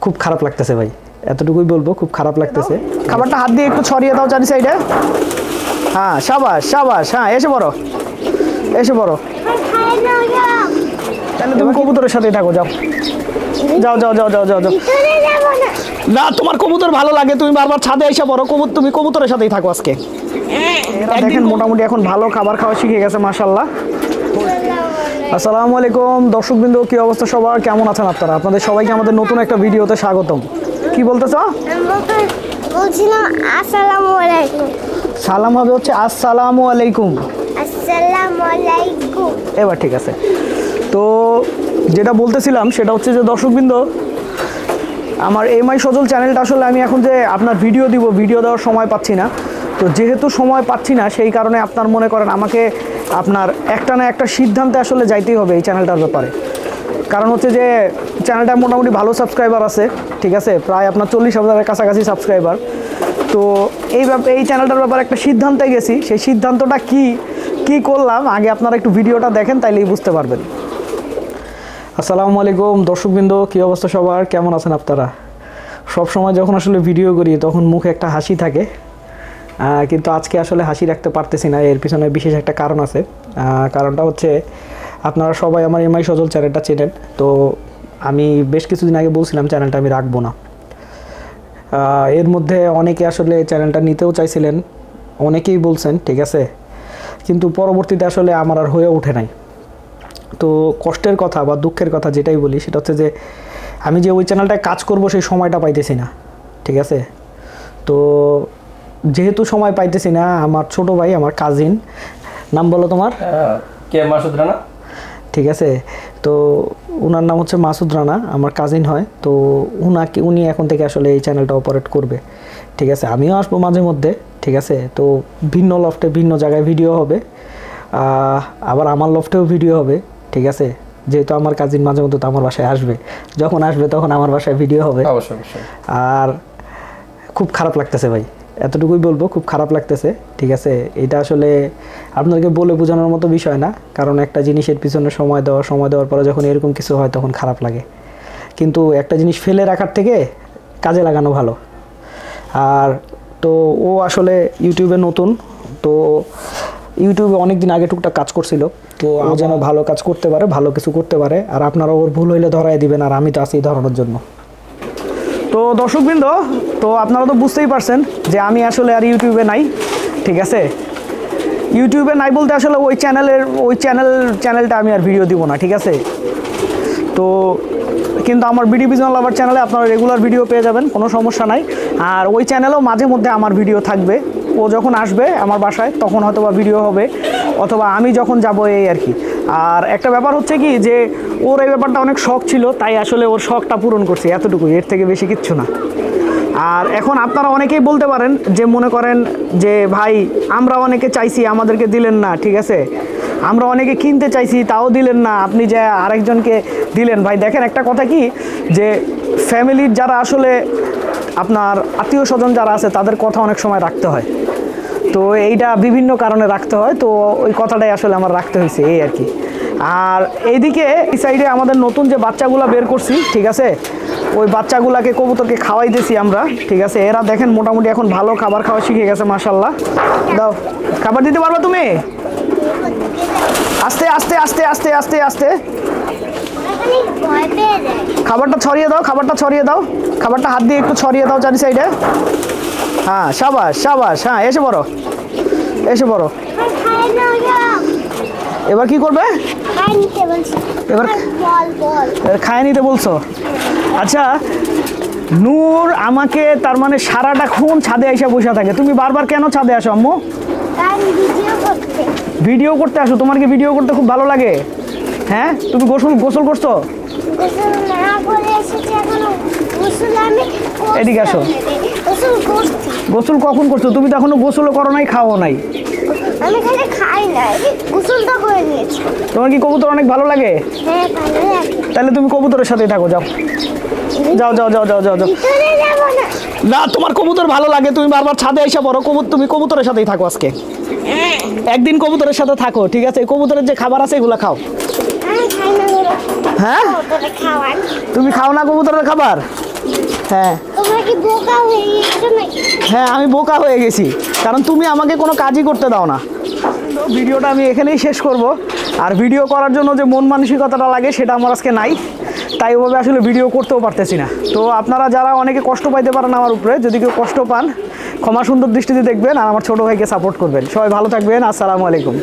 খুব খারাপ লাগতেছে ভাই, এতটুকুই বলবো, খুব খারাপ লাগতেছে। খাবারটা হাত দিয়ে একটু ছড়িয়ে দাও চারি সাইডে। হ্যাঁ, সাবাস সাবাস, হ্যাঁ এসে পড়ো, এসে পড়ো। তাহলে তুমি কবুতরের সাথেই থাকো, যাও যাও যাও যাও যাও যাও যাও। না, তোমার কবুতর ভালো লাগে, তুমি বারবার ছাদে এসে পড়ো, তুমি কবুতরের সাথেই থাকো আজকে। এরা দেখেন মোটামুটি এখন ভালো খাবার খাওয়া শিখে গেছে মাশাআল্লাহ। আসসালামু আলাইকুম দর্শকবৃন্দ, কি অবস্থা সবার, কেমন আছেন আপনারা? আপনাদের সবাইকে আমাদের নতুন একটা ভিডিওতে স্বাগতম। কি বলতেছো? বলছিলাম আসসালামু আলাইকুম। সালাম হবে হচ্ছে আসসালামু আলাইকুম। আসসালামু আলাইকুম। এবার ঠিক আছে। তো যেটা বলতেছিলাম সেটা হচ্ছে যে দর্শকবৃন্দ, আমার এমআই সজল চ্যানেলটা আসলে আমি এখন যে আপনার ভিডিও দিব, ভিডিও দেওয়ার সময় পাচ্ছি না। তো যেহেতু সময় পাচ্ছি না, সেই কারণে আপনার মনে করেন আমাকে আপনার একটা না একটা সিদ্ধান্তে আসলে যাইতেই হবে এই চ্যানেলটার ব্যাপারে। কারণ হচ্ছে যে চ্যানেলটা মোটামুটি ভালো সাবস্ক্রাইবার আছে, ঠিক আছে, প্রায় আপনার 40,000-এর কাছাকাছি সাবস্ক্রাইবার। তো এই চ্যানেলটার ব্যাপারে একটা সিদ্ধান্তে গেছি, সেই সিদ্ধান্তটা কি করলাম আগে আপনারা একটু ভিডিওটা দেখেন, তাইলেই বুঝতে পারবেন। আসসালামু আলাইকুম দর্শকবৃন্দ, কী অবস্থা সবার, কেমন আছেন আপনারা? সব সময় যখন আসলে ভিডিও করি তখন মুখে একটা হাসি থাকে, কিন্তু আজকে আসলে হাসি রাখতে পারতেছি না। এর পিছনে বিশেষ একটা কারণ আছে। কারণটা হচ্ছে আপনারা সবাই আমার এমআই সজল চ্যানেলটা চেনেন। তো আমি বেশ কিছুদিন আগে বলছিলাম চ্যানেলটা আমি রাখবো না। এর মধ্যে অনেকে আসলে চ্যানেলটা নিতেও চাইছিলেন, অনেকেই বলছেন, ঠিক আছে, কিন্তু পরবর্তীতে আসলে আমার আর হয়ে ওঠে নাই। তো কষ্টের কথা বা দুঃখের কথা যেটাই বলি সেটা হচ্ছে যে আমি যে ওই চ্যানেলটায় কাজ করব সেই সময়টা পাইতেছি না, ঠিক আছে। তো যেহেতু সময় পাইতেছি না, আমার ছোট ভাই, আমার কাজিন, নাম বলো তোমার? কে? মাসুদ রানা। ঠিক আছে, তো ওনার নাম হচ্ছে মাসুদ রানা, আমার কাজিন হয়। তো উনি এখন থেকে আসলে এই চ্যানেলটা অপারেট করবে, ঠিক আছে। আমিও আসবো মাঝে মধ্যে, ঠিক আছে। তো ভিন্ন লফটে ভিন্ন জায়গায় ভিডিও হবে, আবার আমার লফটেও ভিডিও হবে, ঠিক আছে। যেহেতু আমার কাজিন মাঝে মধ্যে তো আমার বাসায় আসবে, যখন আসবে তখন আমার বাসায় ভিডিও হবে। অবশ্যই অবশ্যই। আর খুব খারাপ লাগতেছে ভাই, এতটুকুই বলবো, খুব খারাপ লাগতেছে, ঠিক আছে। এটা আসলে আপনাদেরকে বলে বোঝানোর মতো বিষয় না, কারণ একটা জিনিসের পিছনে সময় দেওয়ার পরে যখন এরকম কিছু হয় তখন খারাপ লাগে। কিন্তু একটা জিনিস ফেলে রাখার থেকে কাজে লাগানো ভালো। আর তো ও আসলে ইউটিউবে নতুন, তো ইউটিউবে অনেক দিন আগে টুকটাক কাজ করছিল। তো ও যেন ভালো কাজ করতে পারে, ভালো কিছু করতে পারে, আর আপনারা ওর ভুল হইলে ধরাই দিবেন, আর আমি তো আছি ধরানোর জন্য। তো দর্শকবৃন্দ, তো আপনারা তো বুঝতেই পারছেন যে আমি আসলে আর ইউটিউবে নাই, ঠিক আছে। ইউটিউবে নাই বলতে আসলে ওই চ্যানেলটা আমি আর ভিডিও দিব না, ঠিক আছে। তো কিন্তু আমার বিডি বিজন লাভার চ্যানেলে আপনারা রেগুলার ভিডিও পেয়ে যাবেন, কোনো সমস্যা নাই। আর ওই চ্যানেলেও মাঝে মধ্যে আমার ভিডিও থাকবে। ও যখন আসবে আমার বাসায় তখন হয়তো বা ভিডিও হবে, অথবা আমি যখন যাব, এই আর কি। আর একটা ব্যাপার হচ্ছে কি, যে ওর এই ব্যাপারটা অনেক শখ ছিল, তাই আসলে ওর শখটা পূরণ করছি, এতটুকুই, এর থেকে বেশি কিচ্ছু না। আর এখন আপনারা অনেকেই বলতে পারেন যে, মনে করেন যে ভাই আমরা অনেকে চাইছি, আমাদেরকে দিলেন না, ঠিক আছে। আমরা অনেকে কিনতে চাইছি, তাও দিলেন না, আপনি যে আরেকজনকে দিলেন। ভাই দেখেন, একটা কথা কি, যে ফ্যামিলির যারা আসলে আপনার আত্মীয় স্বজন যারা আছে তাদের কথা অনেক সময় রাখতে হয়। তো এইটা বিভিন্ন কারণে রাখতে হয়, তো ওই কথাটাই আসলে আমার রাখতে হয়েছে, এই আর কি। আর এইদিকে এই সাইডে আমাদের নতুন যে বাচ্চাগুলো বের করছি, ঠিক আছে, ওই বাচ্চাগুলোকে কবুতরকে খাওয়াই দিয়েছি আমরা, ঠিক আছে। এরা দেখেন মোটামুটি এখন ভালো খাবার খাওয়া শিখে গেছে মাশাআল্লাহ। দাও, খাবার দিতে পারবা তুমি? আস্তে আস্তে আস্তে আস্তে আস্তে আস্তে খাবারটা ছড়িয়ে দাও, খাবারটা ছড়িয়ে দাও, খাবারটা হাত দিয়ে একটু ছড়িয়ে দাও চারি সাইডে। হ্যাঁ, সাবাস সাবাস, হ্যাঁ এসে পড়ো, এসে পড়ো। এবার কি করবে? এবার খায় নিতে বলছো? আচ্ছা, নূর আমাকে তার মানে সারাটাক্ষণ ছাদে এসে বসে থাকে। তুমি বারবার কেন ছাদে আসো আম্মু? ভিডিও করতে আসো? তোমার কি ভিডিও করতে খুব ভালো লাগে? হ্যাঁ, তুমি গোসল করছো? এদিকে আসো। গোসল কখন করছো? তুমি তো এখনো গোসলও করো নাই, খাও নাই। আমি খালি খাই নাই, গোসলটা করে নিয়েছি। তোমার কি কবুতর অনেক ভালো লাগে? হ্যাঁ, ভালো লাগে। তাহলে তুমি কবুতরের সাথেই থাকো, যাও যাও যাও যাও যাও যাও যাও। না, তোমার কবুতর ভালো লাগে, তুমি বারবার ছাদে এসে পড়ো, তুমি কবুতরের সাথেই থাকো আজকে। একদিন কবুতরের সাথে থাকো, ঠিক আছে। কবুতরের যে খাবার আছে এগুলো খাও। আমি খাই না। হ্যাঁ, তুমি খাও না কবুতরের খাবার? হ্যাঁ তোমরা কি বোকা হয়ে গেছো নাকি? হ্যাঁ আমি বোকা হয়ে গেছি, কারণ তুমি আমাকে কোনো কাজই করতে দাও না। ভিডিওটা আমি এখানেই শেষ করব। আর ভিডিও করার জন্য যে মন মানসিকতাটা লাগে সেটা আমার আজকে নাই, তাই ওভাবে আসলে ভিডিও করতেও পারতেছি না। তো আপনারা যারা অনেকে কষ্ট পাইতে পারেন আমার উপরে, যদি কেউ কষ্ট পান ক্ষমা সুন্দর দৃষ্টিতে দেখবেন আর আমার ছোটো ভাইকে সাপোর্ট করবেন। সবাই ভালো থাকবেন, আসসালামু আলাইকুম।